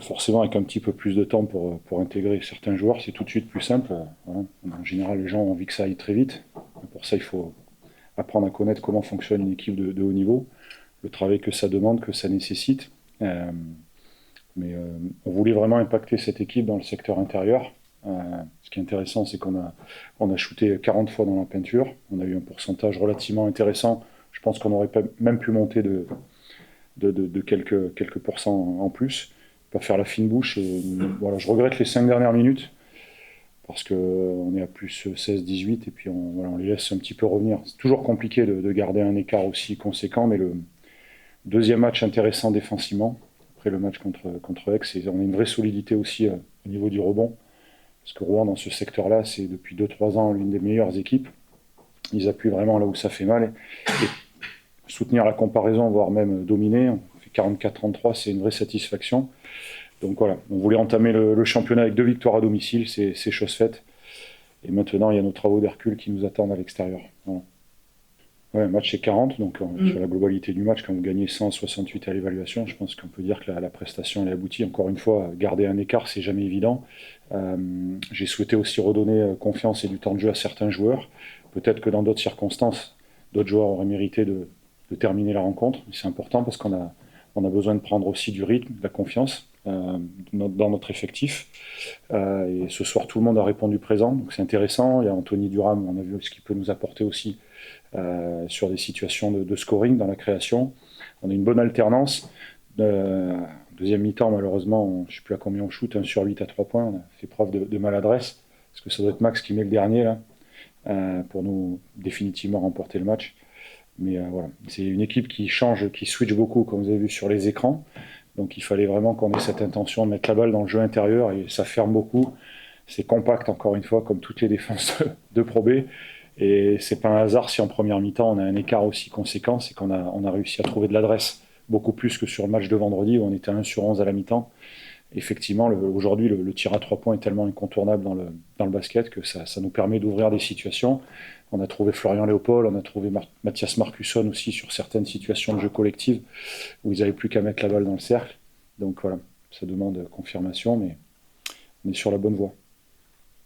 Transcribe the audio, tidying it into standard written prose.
Forcément, avec un petit peu plus de temps pour intégrer certains joueurs, c'est tout de suite plus simple. Voilà. En général, les gens ont envie que ça aille très vite. Pour ça, il faut apprendre à connaître comment fonctionne une équipe de haut niveau, le travail que ça demande, que ça nécessite. Euh, mais on voulait vraiment impacter cette équipe dans le secteur intérieur. Ce qui est intéressant, c'est on a shooté 40 fois dans la peinture. On a eu un pourcentage relativement intéressant. Je pense qu'on aurait même pu monter de quelques pourcents en plus. Pas faire la fine bouche. Voilà, je regrette les 5 dernières minutes parce qu'on est à plus 16-18 et puis voilà, on les laisse un petit peu revenir. C'est toujours compliqué de garder un écart aussi conséquent, mais le deuxième match intéressant défensivement, après le match contre Aix, on a une vraie solidité aussi au niveau du rebond, parce que Rouen, dans ce secteur-là, c'est depuis 2-3 ans l'une des meilleures équipes. Ils appuient vraiment là où ça fait mal. Et soutenir la comparaison, voire même dominer, on fait 44-33, c'est une vraie satisfaction. Donc voilà, on voulait entamer le championnat avec 2 victoires à domicile, c'est chose faite. Et maintenant, il y a nos travaux d'Hercule qui nous attendent à l'extérieur. Voilà. Ouais, un match c'est 40, donc sur la globalité du match, quand vous gagnez 168 à l'évaluation, je pense qu'on peut dire que la prestation elle est aboutie. Encore une fois, garder un écart, c'est jamais évident. Euh, j'ai souhaité aussi redonner confiance et du temps de jeu à certains joueurs. Peut-être que dans d'autres circonstances, d'autres joueurs auraient mérité de terminer la rencontre. C'est important parce qu'on a besoin de prendre aussi du rythme, de la confiance dans notre effectif. Et ce soir, tout le monde a répondu présent, donc c'est intéressant. Il y a Anthony Duram, on a vu ce qu'il peut nous apporter aussi sur des situations de scoring dans la création. On a une bonne alternance. Deuxième mi-temps, malheureusement, je ne sais plus à combien on shoot, 1 sur 8 à 3 points. On a fait preuve de maladresse, parce que ça doit être Max qui met le dernier là, pour nous définitivement remporter le match. Mais voilà, c'est une équipe qui change, qui switch beaucoup, comme vous avez vu sur les écrans. Donc il fallait vraiment qu'on ait cette intention de mettre la balle dans le jeu intérieur, et ça ferme beaucoup. C'est compact, encore une fois, comme toutes les défenses de Pro B. Et c'est pas un hasard si en première mi-temps on a un écart aussi conséquent, c'est qu'on a réussi à trouver de l'adresse, beaucoup plus que sur le match de vendredi où on était à 1 sur 11 à la mi-temps. Effectivement, aujourd'hui, le tir à 3 points est tellement incontournable dans le basket que ça nous permet d'ouvrir des situations. On a trouvé Florian Léopold, on a trouvé Mathias Marcusson aussi sur certaines situations de jeu collectif où ils n'avaient plus qu'à mettre la balle dans le cercle. Donc voilà, ça demande confirmation, mais on est sur la bonne voie.